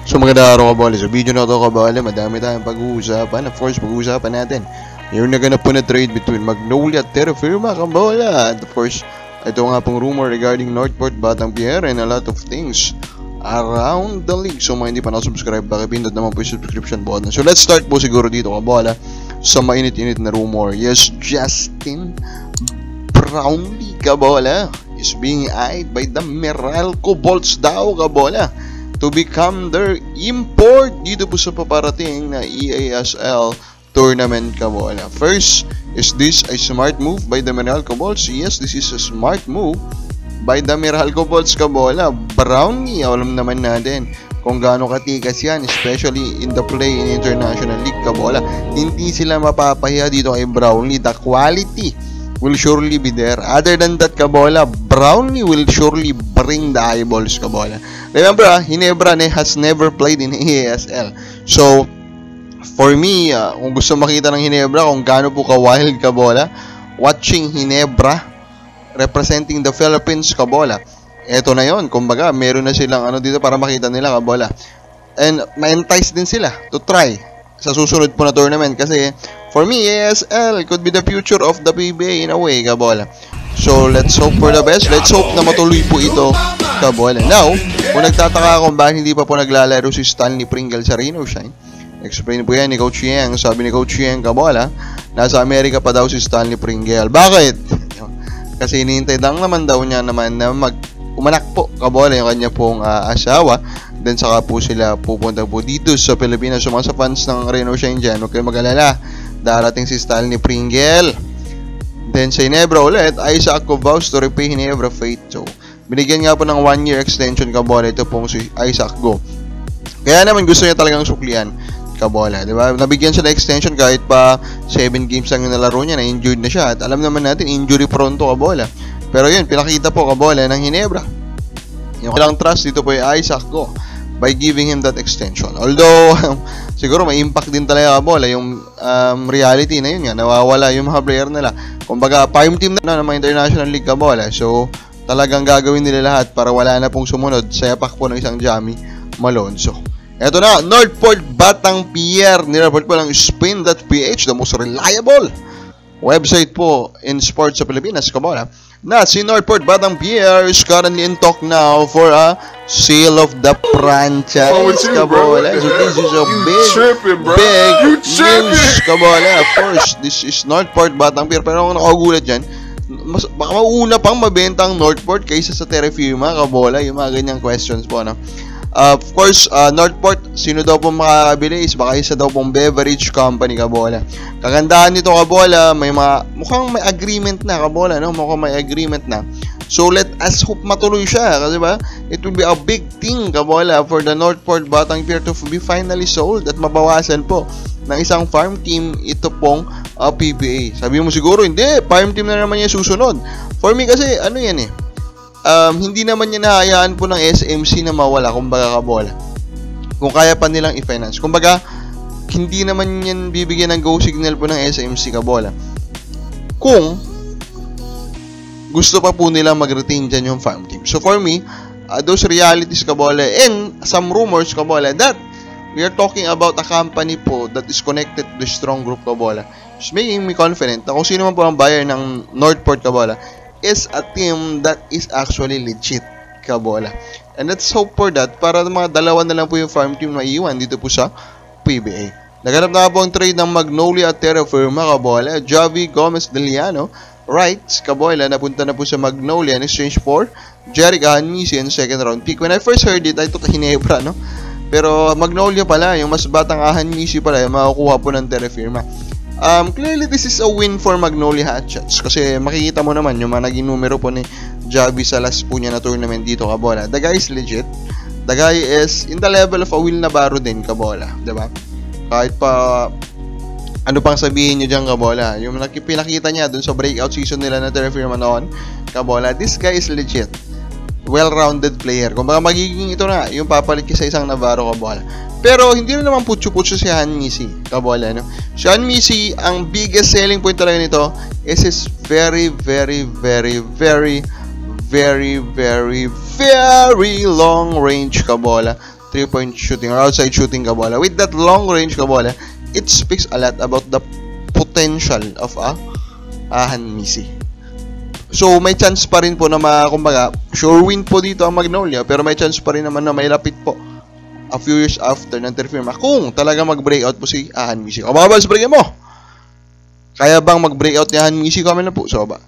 So magandang araw kabola. Sa video na ito kabola, madami tayong pag-uusapan. Of course, pag-uusapan natin yung naganap po na trade between Magnolia at Terra Firma kabola. And of course, ito nga pong rumor regarding Northport, Batang Pier and a lot of things around the league. So mga hindi pa nakasubscribe, pakipindot naman po yung subscription button. So let's start po siguro dito kabola sa mainit-init na rumor. Yes, Justin Brownlee kabola is being eyed by the Meralco Bolts daw kabola to become their import dito po sa paparating na EASL tournament kabola. First, is this a smart move by the Meralco Bolts? Yes, this is a smart move by the Meralco Bolts kabola. Brownlee, alam naman natin kung gaano katikas yan, especially in the play in International League kabola. Hindi sila mapapahiya dito kay Brownlee. The quality will surely be there. Other than that kabola, Brownlee will surely bring the eyeballs kabola. Remember, Ginebra has never played in EASL. So, for me, kung gusto makita ng Ginebra kung gaano po ka-wild kabola, watching Ginebra representing the Philippines kabola, eto na yon. Kumbaga, meron na silang ano dito para makita nila kabola. And ma-entice din sila to try sa susunod po na tournament kasi for me, EASL could be the future of the PBA in a way kabola. So, let's hope for the best. Let's hope na matuloy po ito kabola. Now, kung nagtataka kung bakit hindi pa po naglalaro si Stanley Pringle sa Rain or Shine, explain po yan ni Coach Yang. Sabi ni Coach Yang kabola, nasa Amerika pa daw si Stanley Pringle. Bakit? Kasi hinihintay lang naman daw niya naman na umanak po kabola yung kanya pong asawa. Then saka po sila pupunta po dito sa Pilipinas. So mga sa fans ng Rain or Shine dyan, huwag kayo mag-alala, darating si Stanley Pringle. Then sa Ginebra ulit, Isaac vows to repay Ginebra Faith. So binigyan nga po ng 1-year extension kabola ito pong si Isaac Go. Kaya naman gusto niya talagang suklian kabola, di ba? Nabigyan siya ng extension kahit pa 7 games lang yung nalaro niya, na injured na siya. At alam naman natin, injury prone to kabola. Pero yun, pinakita po kabola ng Ginebra yung kailang trust dito po yung Isaac Go by giving him that extension. Although, siguro may impact din talaga kabola yung reality na yun nga, nawawala yung mga player nila. Kumbaga, farm team na ng mga International League kabola. So, talagang gagawin nila lahat para wala na pong sumunod sa yapak po ng isang Jamie Malonzo. Eto na, Northport Batang Pier. Nireport po ng Spin.ph, the most reliable website po in sports sa Pilipinas kabola, na si Northport Batang Pier is currently in talk now for a sale of the franchise kabola. So this is a big news kabola. Of course, this is Northport Batang Pier. Pero kung nakagulat dyan, baka mauna pang mabenta ang Northport kaysa sa Terra Firma kabola. Yung mga ganyang questions po, no? Of course, Northport, sino daw pong makakabili is baka isa daw pong beverage company kabola. Kagandahan nito kabola, mukhang may agreement na kabola, no? Mukhang may agreement na. So let us hope matuloy siya kasi ba, it will be a big thing kabola for the Northport Batang Pier to be finally sold at mabawasan po ng isang farm team ito pong PBA. Sabi mo siguro, hindi, farm team na naman yung susunod. For me kasi, ano yan eh, hindi naman niya nahayaan po ng SMC na mawala, kumbaga kabola. Kung kaya pa nilang i-finance. Kumbaga, hindi naman yan bibigyan ng go signal po ng SMC kabola. Kung gusto pa po nilang mag-retain dyan yung farm team. So for me, those realities kabola and some rumors kabola that we are talking about a company po that is connected to the strong group kabola. It's making me confident na kung sino man po ang buyer ng Northport kabola is a team that is actually legit kabola. And let's hope for that para mga dalawa na lang po yung farm team na iiwan dito po sa PBA. Naganap na po ang trade ng Magnolia at Terra Firma kabola. Javi Gomez Deliano rights kabola napunta na po sa Magnolia in exchange for Jerick Hanmisi in second round pick. When I first heard it, I thought Ginebra, no? Pero Magnolia pala, yung mas batang Hanmisi pala yung makukuha po ng Terra Firma. Clearly this is a win for Magnolia Hatchets kasi makikita mo naman yung mga naging numero po ni Javi sa last po niya na tournament dito kabola. The guy is legit. The guy is in the level of a Will Navarro din kabola, diba? Kahit pa ano pang sabihin nyo dyan kabola, yung pinakita niya dun sa breakout season nila na Terra Firma noon kabola, this guy is legit, well-rounded player. Kung baka magiging ito na yung papalit ka sa isang Navarro kabola. Pero hindi na naman putyo-putyo si Hanmisi kabola, no? Si Hanmisi, ang biggest selling point talaga nito is his very long range kabola 3-point shooting or outside shooting Kabola. With that long range Kabola, it speaks a lot about the potential of Hanmisi. So, may chance pa rin po na kumbaga, sure win po dito ang Magnolia, pero may chance pa rin naman na may lapit po a few years after ng terra firma kung talaga mag-breakout po si Hanmisi. O mga boss, breakin mo! Kaya bang mag-breakout ni Hanmisi? Comment na po sa baba.